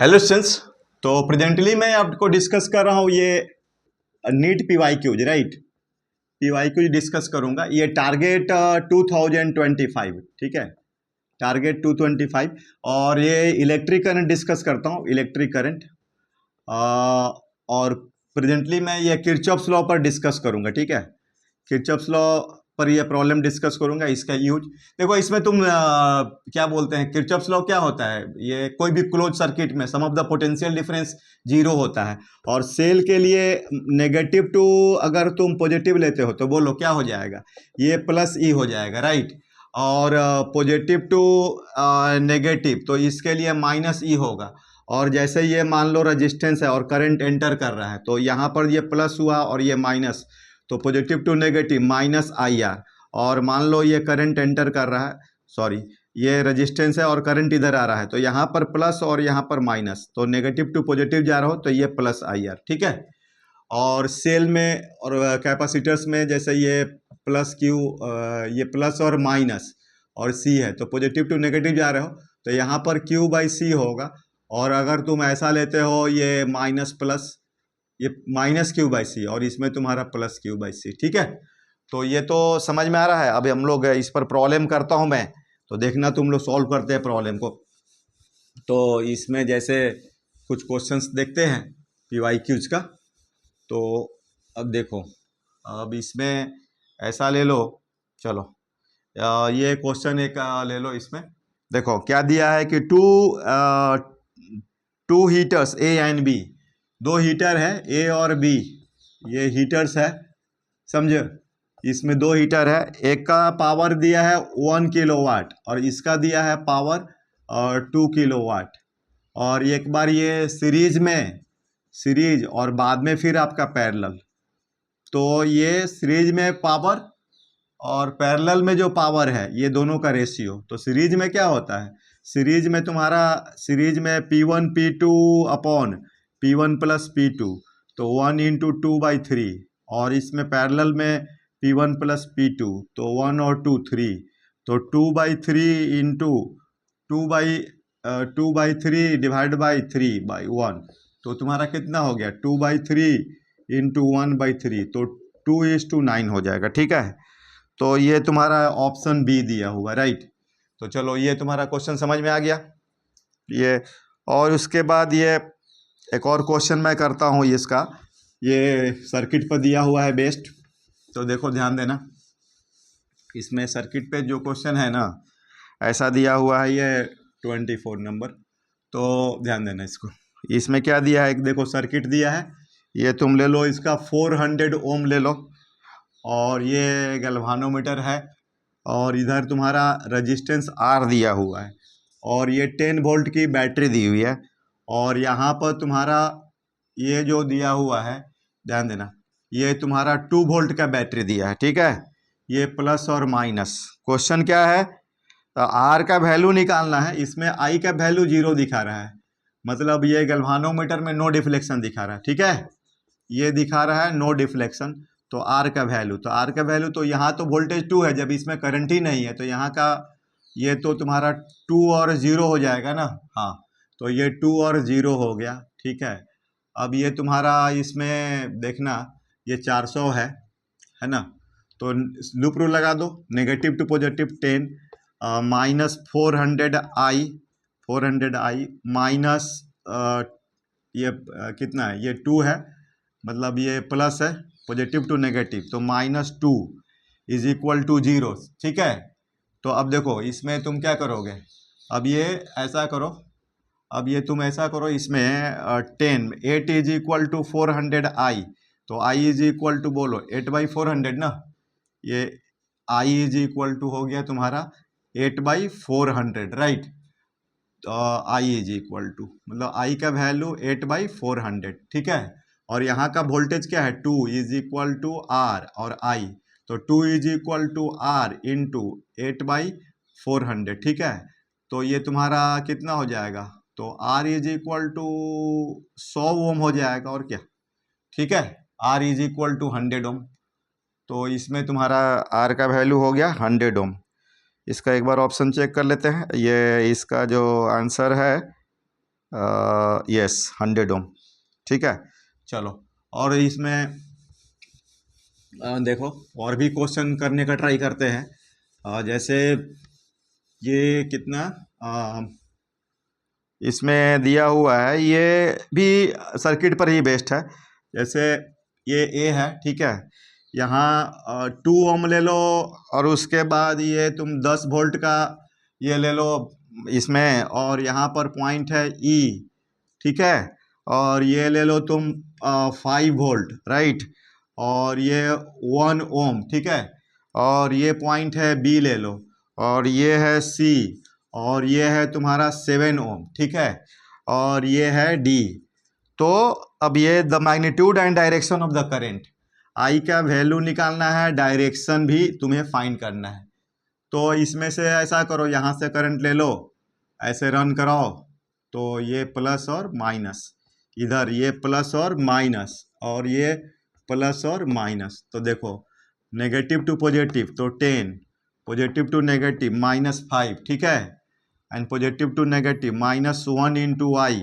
Hello students. तो presently मैं आपको डिस्कस कर रहा हूँ ये NEET PYQs, right. PYQs discuss करूँगा। ये टारगेट 2025, ठीक है, टारगेट 225। और ये इलेक्ट्रिक करंट डिस्कस करता हूँ, इलेक्ट्रिक करंट। और प्रेजेंटली मैं ये किरचॉफ्स लॉ पर डिस्कस करूँगा, ठीक है। किरचॉफ्स लॉ पर ये प्रॉब्लम डिस्कस करूंगा, इसका यूज। देखो इसमें तुम क्या बोलते हैं, किरचॉफ्स लॉ क्या होता है, ये कोई भी क्लोज सर्किट में sum of the potential difference zero होता है। और सेल के लिए नेगेटिव टू अगर तुम पॉजिटिव लेते हो तो बोलो क्या हो जाएगा, ये प्लस ई हो जाएगा, राइट। और पॉजिटिव टू नेगेटिव तो इसके लिए माइनस ई होगा। और जैसे ये मान लो रेजिस्टेंस है और करंट एंटर कर रहा है तो यहाँ पर ये प्लस हुआ और ये माइनस, तो positive to negative minus I R. और मान लो ये करंट एंटर कर रहा है, सॉरी ये रेजिस्टेंस है और करंट इधर आ रहा है, तो यहाँ पर प्लस और यहाँ पर माइनस, तो नेगेटिव टू पॉजिटिव जा रहा हो तो ये प्लस आई आर, ठीक है। और सेल में और कैपेसिटर्स में जैसे ये प्लस क्यू, ये प्लस और माइनस और सी है, तो पॉजिटिव टू नेगेटिव जा रहे हो तो यहाँ पर क्यू बाई सी होगा। और अगर तुम ऐसा लेते हो ये माइनस प्लस, ये माइनस क्यू बाई सी और इसमें तुम्हारा प्लस क्यू बाई सी, ठीक है। तो ये तो समझ में आ रहा है। अभी हम लोग इस पर प्रॉब्लम करता हूँ मैं, तो देखना तुम लोग सॉल्व करते हैं प्रॉब्लम को। तो इसमें जैसे कुछ क्वेश्चंस देखते हैं पीवाईक्यूज का। तो अब देखो, अब इसमें ऐसा ले लो, चलो ये क्वेश्चन एक ले लो। इसमें देखो क्या दिया है कि two heaters A and B, दो हीटर है ए और बी, ये हीटर्स है, समझे। इसमें दो हीटर है, एक का पावर दिया है 1 किलोवाट और इसका दिया है पावर 2 किलोवाट। और एक बार ये सीरीज और बाद में फिर आपका पैरेलल। तो ये सीरीज में पावर और पैरेलल में जो पावर है ये दोनों का रेशियो। तो सीरीज में क्या होता है, सीरीज में तुम्हारा सीरीज में P1 P2 upon P1 plus P2, तो 1 इंटू 2/3। और इसमें पैरेलल में P1 प्लस P2 तो 1 और 2 3, तो 2/3 इंटू 2/3 डिवाइड बाई 3/1, तो तुम्हारा कितना हो गया 2/3 इंटू 1/3, तो 2:9 हो जाएगा, ठीक है। तो ये तुम्हारा ऑप्शन बी दिया हुआ, राइट। तो चलो ये तुम्हारा क्वेश्चन समझ में आ गया ये। और उसके बाद ये एक और क्वेश्चन मैं करता हूँ इसका, ये सर्किट पर दिया हुआ है बेस्ट। तो देखो ध्यान देना, इसमें सर्किट पे जो क्वेश्चन है ना ऐसा दिया हुआ है, ये 24 नंबर। तो ध्यान देना इसको, इसमें क्या दिया है, देखो सर्किट दिया है, ये तुम ले लो इसका 400 ओम ले लो। और ये गैल्वानोमीटर है और इधर तुम्हारा रेजिस्टेंस आर दिया हुआ है और ये 10 वोल्ट की बैटरी दी हुई है। और यहाँ पर तुम्हारा ये जो दिया हुआ है, ध्यान देना, ये तुम्हारा 2 वोल्ट का बैटरी दिया है, ठीक है। ये प्लस और माइनस, क्वेश्चन क्या है, तो आर का वैल्यू निकालना है। इसमें आई का वैल्यू 0 दिखा रहा है, मतलब ये गैल्वानोमीटर में नो डिफ्लेक्शन दिखा रहा है, ठीक है। ये दिखा रहा है नो डिफ्लेक्शन। तो आर का वैल्यू, तो आर का वैल्यू, तो यहाँ तो वोल्टेज 2 है, जब इसमें करंट ही नहीं है तो यहाँ का ये तो तुम्हारा 2 और 0 हो जाएगा ना, हाँ। तो ये 2 और 0 हो गया, ठीक है। अब ये तुम्हारा इसमें देखना ये 400 है ना। तो लूप रूल लगा दो, negative to positive 10 minus 400 I minus ये कितना है, ये 2 है, मतलब ये प्लस है, पॉजिटिव टू नेगेटिव, तो -2 इज इक्वल टू 0, ठीक है। तो अब देखो इसमें तुम क्या करोगे, अब ये ऐसा करो, अब ये तुम ऐसा करो, इसमें 8 इज इक्वल टू 400 आई, तो आई इज इक्वल टू बोलो 8/400 ना, ये आई इज इक्वल टू हो गया तुम्हारा 8/400, राइट। तो आई इज इक्वल टू मतलब आई का वैल्यू 8/400, ठीक है। और यहाँ का वोल्टेज क्या है 2 इज इक्वल टू आर और आई, तो 2 is equal to R into 8/400, ठीक है। तो ये तुम्हारा कितना हो जाएगा, तो आर इज इक्वल टू 100 ओम हो जाएगा, और क्या, ठीक है। आर इज इक्वल टू 100 ओम, तो इसमें तुम्हारा आर का वैल्यू हो गया 100 ओम। इसका एक बार ऑप्शन चेक कर लेते हैं, ये इसका जो आंसर है यस 100 ओम, ठीक है। चलो, और इसमें देखो और भी क्वेश्चन करने का ट्राई करते हैं। जैसे ये कितना इसमें दिया हुआ है, ये भी सर्किट पर ही बेस्ड है। जैसे ये ए है, ठीक है, यहाँ 2 ओम ले लो, और उसके बाद ये तुम 10 वोल्ट का ये ले लो इसमें, और यहाँ पर पॉइंट है ई, ठीक है, और ये ले लो तुम 5 वोल्ट, राइट, और ये 1 ओम, ठीक है, और ये पॉइंट है बी ले लो, और ये है सी, और ये है तुम्हारा 7 ओम, ठीक है, और ये है डी। तो अब ये the magnitude and direction of the current, I का वैल्यू निकालना है, डायरेक्शन भी तुम्हें फाइंड करना है। तो इसमें से ऐसा करो, यहाँ से करंट ले लो, ऐसे रन कराओ, तो ये प्लस और माइनस, इधर ये प्लस और माइनस, और ये प्लस और माइनस, तो देखो नेगेटिव टू पॉजिटिव तो 10, पॉजिटिव टू नेगेटिव -5, ठीक है, and positive to negative -1 into I,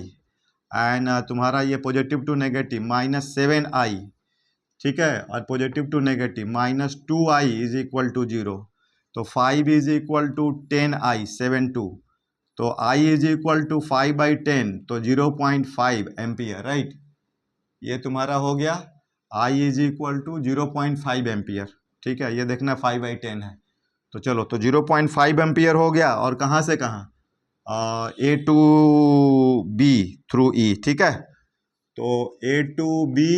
and तुम्हारा ये पॉजिटिव टू नेगेटिव -7i, ठीक है, और positive to negative -2i is equal to 0, तो 5 इज इक्वल टू 10i 7 2, तो i इज इक्वल टू 5/10, तो 0.5 एम्पियर, राइट, ये तुम्हारा हो गया i is equal to 0.5 ampere, ठीक है, ये देखना 5/10 है, तो चलो, तो 0.5 एम्पियर हो गया, और कहाँ से कहाँ, ए टू बी थ्रू ई, ठीक है, तो ए टू बी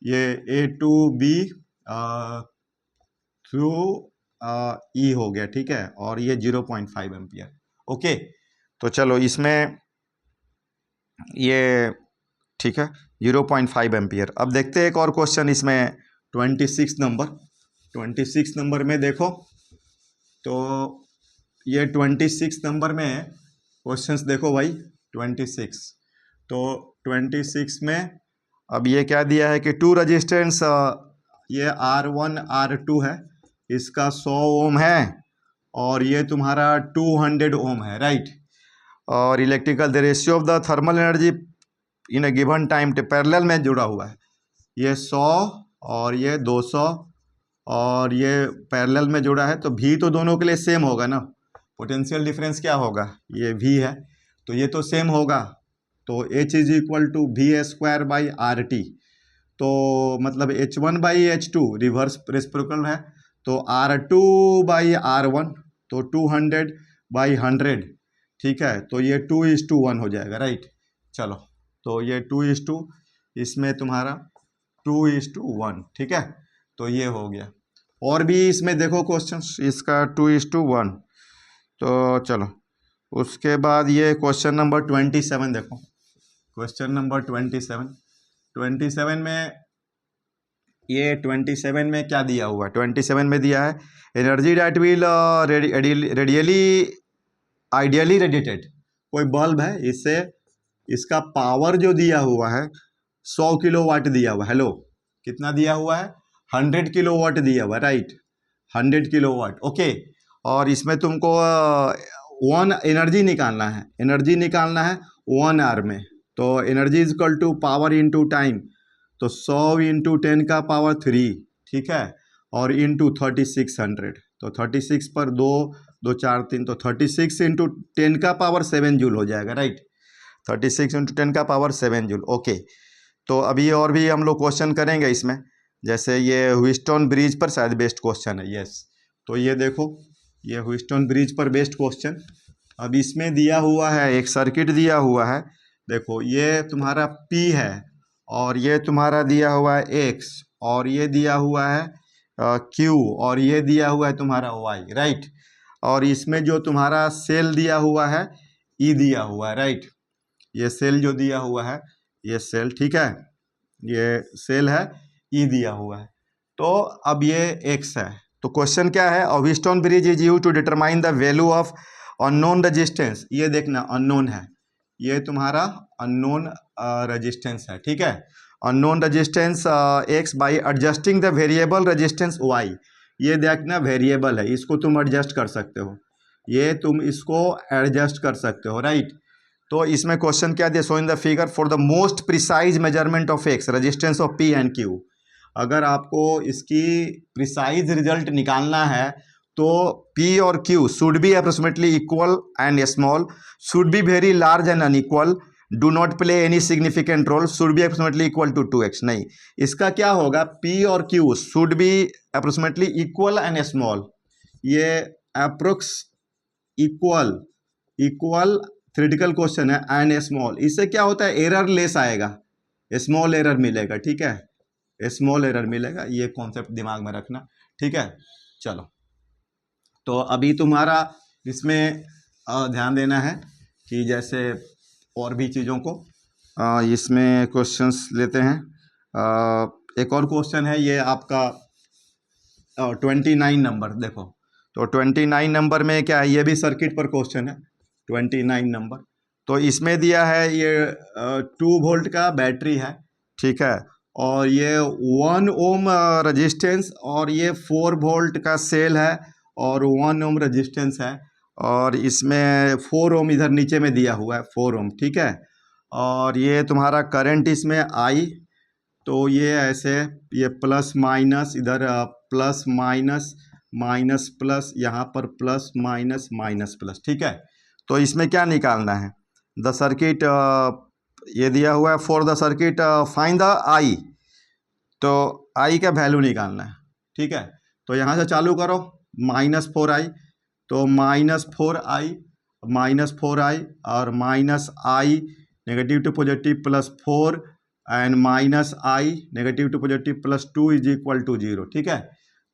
ये ए टू बी थ्रू ई हो गया, ठीक है, और ये 0.5 एम्पियर, ओके। तो चलो इसमें ये ठीक है 0.5 एम्पियर। अब देखते हैं एक और क्वेश्चन इसमें 26 नंबर में देखो, तो ये 26 नंबर में क्वेश्चंस देखो भाई, 26, तो 26 में अब ये क्या दिया है कि 2 रजिस्टेंस, ये R1 R2 है, इसका 100 ओम है, और ये तुम्हारा 200 ओम है, राइट, और electrical the ratio of the thermal energy in a given time parallel में जुड़ा हुआ है, ये 100 और ये 200, और ये पैरेलल में जुड़ा है, तो भी तो दोनों के लिए सेम होगा ना, पोटेंशियल डिफरेंस क्या होगा, ये v है, तो ये तो सेम होगा, तो H is equal to v²/RT, तो मतलब H1/H2 रिवर्स रेसिप्रोकल है, तो R2/R1, तो 200/100, ठीक है, तो ये 2:1 हो जाएगा, राइट। चलो, तो ये 2:, इसमें तुम्हारा 2:1, ठीक है, तो ये हो गया। और भी इसमें देखो क्वेश्चंस, इसका 2:1, तो चलो उसके बाद ये क्वेश्चन नंबर 27 देखो, क्वेश्चन नंबर 27 में, ये 27 में क्या दिया हुआ है, 27 में दिया है energy date will ideally radiated, कोई बल्ब है, इससे इसका पावर जो दिया हुआ है 100 किलोवाट दिया हुआ है, हेलो कितना दिया हुआ है, 100 किलोवाट दिया हुआ है, राइट, 100 किलोवाट, ओके, और इसमें तुमको एनर्जी निकालना है 1 आवर में, तो energy is equal to power into time, तो 100 इंटू 10 का पावर 3, ठीक है, और इंटू 3600, तो 36 पर 2 2 4 3, तो 36 इंटू 10 का पावर 7 जूल हो जाएगा, राइट, 36 इंटू 10 का पावर 7 जूल, ओके। तो अभी और भी हम लोग क्वेश्चन करेंगे इसमें, जैसे ये ह्यूस्टन ब्रिज पर शायद बेस्ट क्वेश्चन है, यस, तो ये देखो ये ह्यूस्टन ब्रिज पर बेस्ट क्वेश्चन। अब इसमें दिया हुआ है एक सर्किट दिया हुआ है, देखो ये तुम्हारा P है, और ये तुम्हारा दिया हुआ है X, और ये दिया हुआ है Q, और ये दिया हुआ है तुम्हारा Y, राइट, और इसमें जो तुम्हारा सेल दिया हुआ है E दिया हुआ है, राइट, ये सेल जो दिया हुआ है ये सेल, ठीक है, ये सेल है, E दिया हुआ है, तो अब ये X है, तो क्वेश्चन क्या है, Wheatstone bridge is used to determine the value of unknown resistance, ये देखना अननोन है, ये तुम्हारा अननोन रेजिस्टेंस है, ठीक है, unknown resistance X bye adjusting the variable resistance Y, ये देखना वेरिएबल है, इसको तुम एडजस्ट कर सकते हो, ये तुम इसको एडजस्ट कर सकते हो, राइट। तो इसमें क्वेश्चन क्या दिया, so in the figure for the most precise measurement of X resistance of P and Q. अगर आपको इसकी प्रिसाइज रिजल्ट निकालना है तो पी और Q should be approximately equal and small, should be very large and unequal, do not play any significant role, should be approximately equal to 2x। नहीं, इसका क्या होगा, पी और Q should be approximately equal and small. ये approx equal equal theoretical question है and small, इससे क्या होता है, एरर लेस आएगा, स्मॉल एरर मिलेगा, ठीक है, स्मॉल एरर मिलेगा। ये कॉन्सेप्ट दिमाग में रखना, ठीक है। चलो, तो अभी तुम्हारा इसमें ध्यान देना है कि जैसे और भी चीज़ों को इसमें क्वेश्चंस लेते हैं। एक और क्वेश्चन है ये आपका 29 नंबर, देखो तो 29 नंबर में क्या है, ये भी सर्किट पर क्वेश्चन है 29 नंबर। तो इसमें दिया है ये 2 वोल्ट का बैटरी है, ठीक है, और ये 1 ओम रजिस्टेंस और ये 4 वोल्ट का सेल है और 1 ओम रजिस्टेंस है, और इसमें 4 ओम इधर नीचे में दिया हुआ है, 4 ओम, ठीक है। और ये तुम्हारा करंट इसमें आई, तो ये ऐसे ये प्लस माइनस इधर प्लस माइनस माइनस प्लस, यहाँ पर प्लस माइनस माइनस प्लस, ठीक है। तो इसमें क्या निकालना है, द सर्किट ये दिया हुआ है for the circuit find the I, तो आई का वैल्यू निकालना है, ठीक है। तो यहाँ से चालू करो, -4i, तो -4i और minus I negative to positive +4 and minus I negative to positive +2 is equal to 0, ठीक है।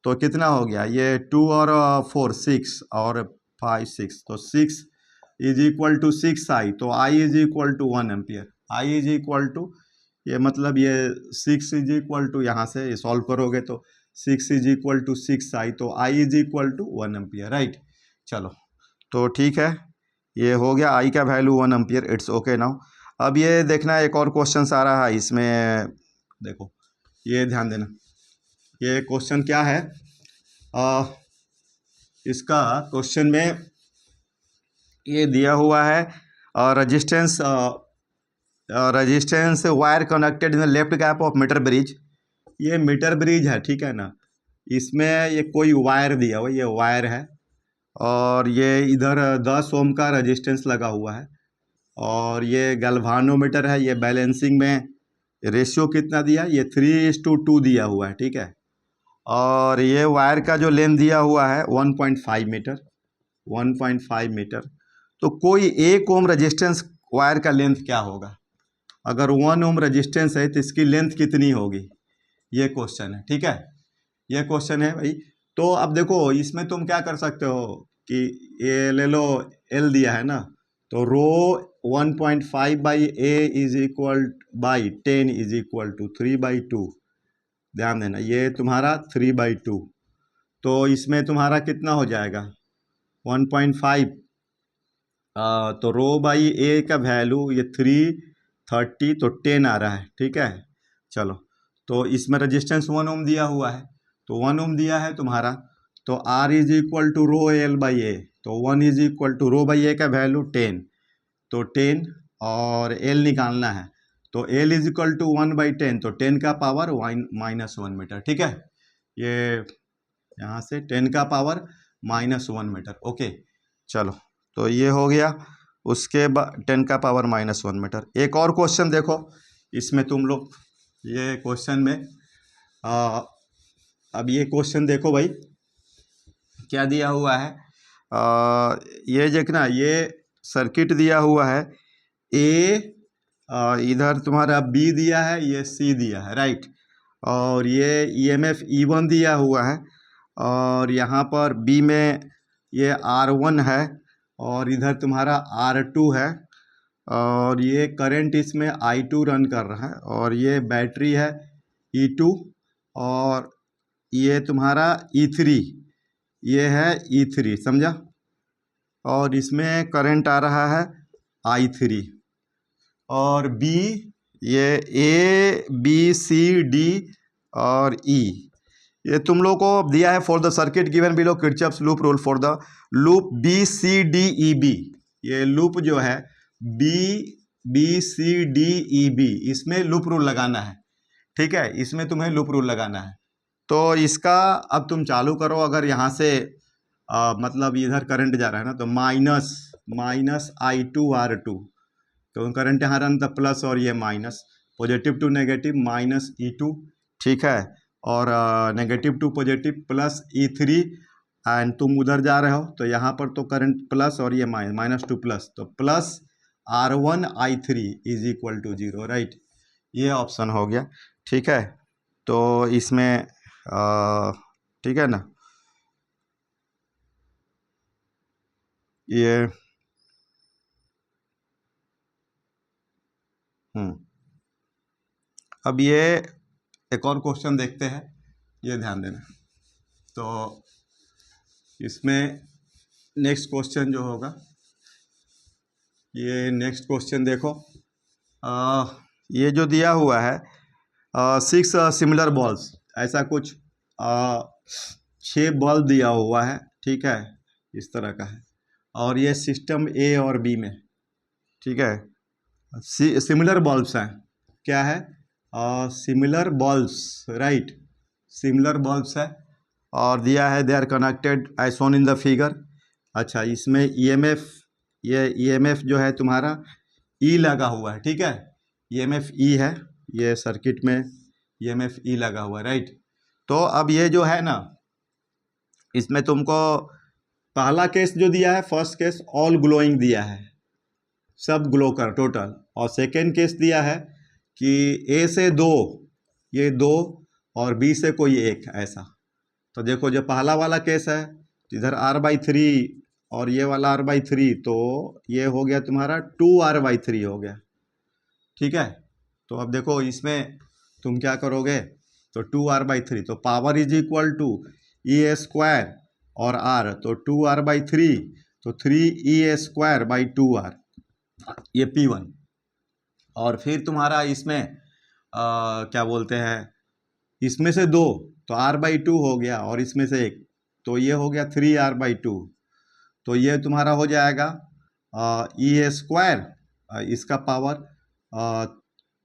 तो कितना हो गया, ये 2 और 4 6 और 5 6, तो 6 इज इक्वल टू 6i, तो I is equal to 1 ampere, I is equal to, ये मतलब ये 6 इज इक्वल टू, यहाँ से ये सॉल्व करोगे तो 6 इज इक्वल टू 6i, तो I is equal to 1 ampere, right. चलो, तो ठीक है, ये हो गया, आई का value 1 ampere, it's okay now. अब ये देखना एक और क्वेश्चन आ रहा है इसमें, देखो ये ध्यान देना, ये क्वेश्चन क्या है, इसका क्वेश्चन में ये दिया हुआ है resistance wire connected in the left gap of meter bridge. ये मीटर ब्रिज है, ठीक है ना, इसमें ये कोई वायर दिया हुआ, ये वायर है और ये इधर 10 ओम का रेजिस्टेंस लगा हुआ है, और ये गैल्वानोमीटर है, ये बैलेंसिंग में रेशियो कितना दिया, ये 3:2 दिया हुआ है, ठीक है। और ये वायर का जो लेंथ दिया हुआ है 1.5 मीटर, 1.5 मीटर। तो कोई 1 ओम रेजिस्टेंस वायर का लेंथ क्या होगा, अगर 1 ओम रेजिस्टेंस है तो इसकी लेंथ कितनी होगी, ये क्वेश्चन है, ठीक है, ये क्वेश्चन है भाई। तो अब देखो इसमें तुम क्या कर सकते हो कि ये ले लो, एल दिया है ना, तो rho 1.5 by A is equal by 10 is equal to 3/2, ध्यान देना ये तुम्हारा 3/2, तो इसमें तुम्हारा कितना हो जाएगा 1.5, तो रो बाई ए का वैल्यू ये 330, तो 10 आ रहा है, ठीक है। चलो, तो इसमें रेजिस्टेंस 1 ओम दिया हुआ है, तो 1 ओम दिया है तुम्हारा, तो R is equal to rho L by A, तो 1 is equal to rho by A का वैल्यू 10, तो 10 और L निकालना है, तो L इज इक्वल टू 1/10, तो 10 का पावर -1 मीटर, ठीक है। ये यहाँ से 10 का पावर -1 मीटर, ओके। चलो, तो ये हो गया, उसके बाद 10 का पावर -1 मीटर। एक और क्वेश्चन देखो इसमें तुम लोग, ये क्वेश्चन में अब ये क्वेश्चन देखो भाई क्या दिया हुआ है, ये देखना, ये सर्किट दिया हुआ है, ए इधर तुम्हारा बी दिया है, ये सी दिया है, राइट, और ये EMF E1 दिया हुआ है, और यहाँ पर बी में ये R1 है, और इधर तुम्हारा R2 है, और ये करंट इसमें I2 रन कर रहा है, और ये बैटरी है E2, और ये तुम्हारा E3, ये है E3, समझा, और इसमें करंट आ रहा है I3, और बी ये A B C D और E, ये तुम लोग को दिया है for the circuit given below Kirchhoff's loop rule for the loop B C D E B. ये लूप जो है B C D E B, इसमें लूप रूल लगाना है, ठीक है, इसमें तुम्हें लूप रूल लगाना है। तो इसका अब तुम चालू करो। अगर यहाँ से मतलब इधर करंट जा रहा है ना, तो माइनस I2R2, तो करंट यहाँ रन था प्लस और ये minus, positive to negative minus E2, ठीक है, और negative to positive plus E3, and तुम उधर जा रहे हो तो यहाँ पर तो करंट प्लस और ये माइनस टू प्लस, तो plus R1I3 is equal to 0, right. ये ऑप्शन हो गया, ठीक है। तो इसमें ठीक है ना, ये अब ये एक और क्वेश्चन देखते हैं, ये ध्यान देना। तो इसमें नेक्स्ट क्वेश्चन जो होगा, ये नेक्स्ट क्वेश्चन देखो, ये जो दिया हुआ है 6 सिमिलर बॉल्स, ऐसा कुछ 6 बॉल दिया हुआ है, ठीक है, इस तरह का है, और ये सिस्टम ए और बी में, ठीक है, सिमिलर बॉल्स हैं, क्या है, similar balls, right, similar balls है, और दिया है they are connected as shown in the figure. अच्छा, इसमें ईएमएफ, ये ईएमएफ जो है तुम्हारा ई लगा हुआ है, ठीक है, ईएमएफ ई है, ये सर्किट में ईएमएफ ई लगा हुआ है, राइट। तो अब ये जो है ना, इसमें तुमको पहला केस जो दिया है, फर्स्ट केस ऑल ग्लोइंग दिया है, सब ग्लो कर टोटल, और सेकेंड केस दिया है कि ए से 2, ये 2 और बी से कोई एक, ऐसा। तो देखो जो पहला वाला केस है, इधर R/3 और ये वाला R/3, तो ये हो गया तुम्हारा 2R/3 हो गया, ठीक है। तो अब देखो इसमें तुम क्या करोगे, तो 2R/3, तो power is equal to E² और R, तो 2R/3, तो 3E² 2R, ये P1। और फिर तुम्हारा इसमें क्या बोलते हैं, इसमें से 2 तो R/2 हो गया, और इसमें से 1 तो ये हो गया 3R/2, तो ये तुम्हारा हो जाएगा E², इसका पावर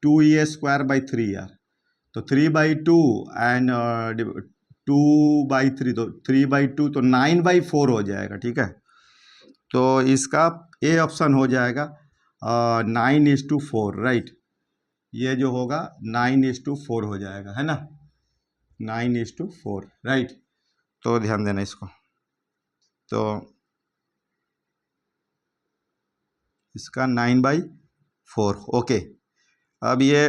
2E² 3R, तो 3/2 एंड 2/3, तो 3/2 तो 9/4 हो जाएगा, ठीक है। तो इसका ए ऑप्शन हो जाएगा 9:4, राइट, ये जो होगा 9:4 हो जाएगा, है ना, 9:4, राइट। तो ध्यान देना इसको, तो इसका 9/4, ओके। अब ये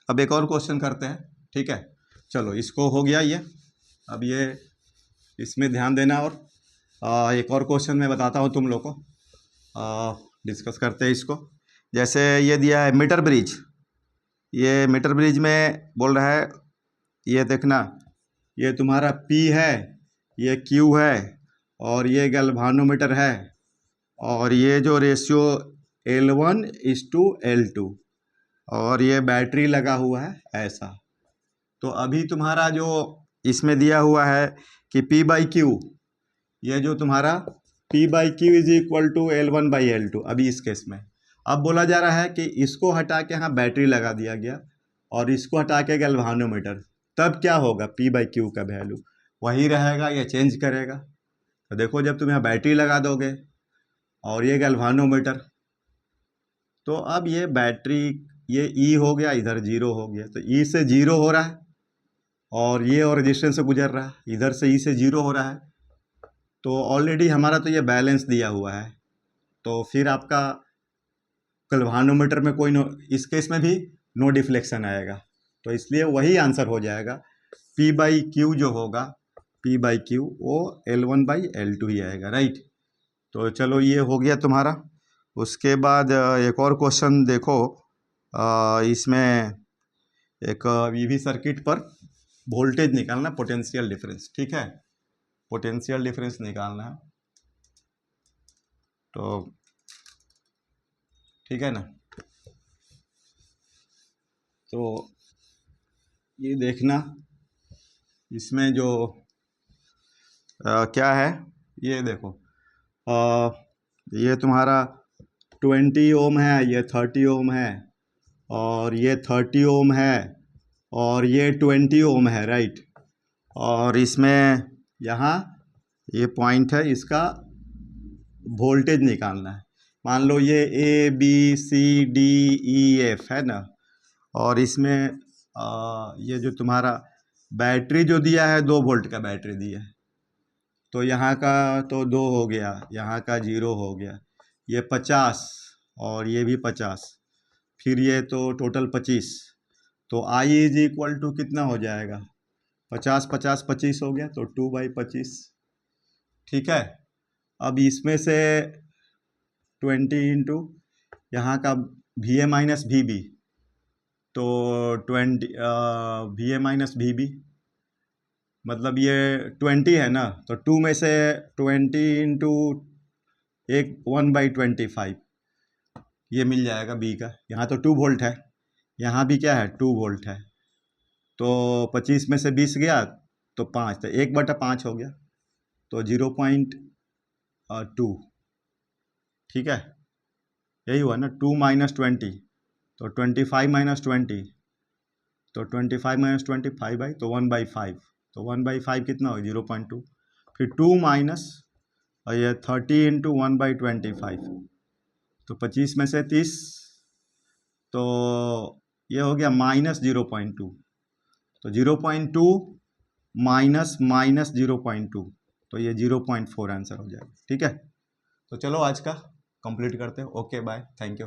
अब एक और क्वेश्चन करते हैं, ठीक है, चलो इसको हो गया ये। अब ये इसमें ध्यान देना, और एक और क्वेश्चन मैं बताता हूँ तुम लोग को, डिस्कस करते हैं इसको। जैसे ये दिया है मीटर ब्रिज, ये मीटर ब्रिज में बोल रहा है, ये देखना, ये तुम्हारा P है, ये Q है, और ये गैल्वानोमीटर है, और ये जो रेशियो L1:L2, और ये बैटरी लगा हुआ है, ऐसा। तो अभी तुम्हारा जो इसमें दिया हुआ है कि P/Q, ये जो तुम्हारा P/Q is equal to L1/L2, अभी इस केस में अब बोला जा रहा है कि इसको हटा के यहाँ बैटरी लगा दिया गया, और इसको हटा के गैल्वानोमीटर, तब क्या होगा, P/Q का वैल्यू वही रहेगा या चेंज करेगा। तो देखो जब तुम यहाँ बैटरी लगा दोगे और ये गैल्वानोमीटर, तो अब ये बैटरी, ये E हो गया, इधर 0 हो गया, तो E से 0 हो रहा है, और ये और रेजिस्टेंस से गुजर रहा है, इधर से E से 0 हो रहा है, तो ऑलरेडी हमारा तो ये बैलेंस दिया हुआ है, तो फिर आपका गैल्वानोमीटर में कोई इस केस में भी नो डिफ्लेक्शन आएगा, तो इसलिए वही आंसर हो जाएगा, P/Q जो होगा, P/Q वो L1/L2 ही आएगा, राइट। तो चलो ये हो गया तुम्हारा। उसके बाद एक और क्वेश्चन देखो, इसमें एक ईवी सर्किट पर वोल्टेज निकालना, पोटेंशियल डिफरेंस, ठीक है, पोटेंशियल डिफरेंस निकालना है। तो ठीक है ना। तो ये देखना इसमें जो क्या है, ये देखो ये तुम्हारा 20 ओम है, ये 30 ओम है, और ये 30 ओम है, और ये 20 ओम है, राइट। और इसमें यहाँ ये पॉइंट है, इसका वोल्टेज निकालना है। मान लो ये A B C D E F है ना, और इसमें ये जो तुम्हारा बैटरी जो दिया है 2 वोल्ट का बैटरी दिया है, तो यहाँ का तो 2 हो गया, यहाँ का 0 हो गया, ये 50 और ये भी 50, फिर ये तो टोटल 25। तो आई इज इक्वल टू कितना हो जाएगा, 50 50 25 हो गया, तो 2/25। ठीक है। अब इसमें से 20 इंटू यहाँ का V A minus V B, तो 20 V A minus V B मतलब ये 20 है ना, तो 2 में से 20 इंटू 1/25 ये मिल जाएगा बी का। यहाँ तो 2 वोल्ट है, यहाँ भी क्या है 2 वोल्ट है, तो 25 में से 20 गया तो 5, तो 1/5 हो गया, तो 0.2। ठीक है, यही हुआ ना। 2 माइनस 20 तो 25 माइनस 20, तो 25 माइनस 25 तो 1/5, तो 1/5 कितना हो 0.2। फिर 2 माइनस और ये 30 इंटू 1/25, तो 25 में से 30, तो ये हो गया माइनस 0.2, तो 0.2 माइनस माइनस 0.2, तो ये 0.4 आंसर हो जाएगा। ठीक है, तो चलो आज का कंप्लीट करते हैं। Okay bye, thank you.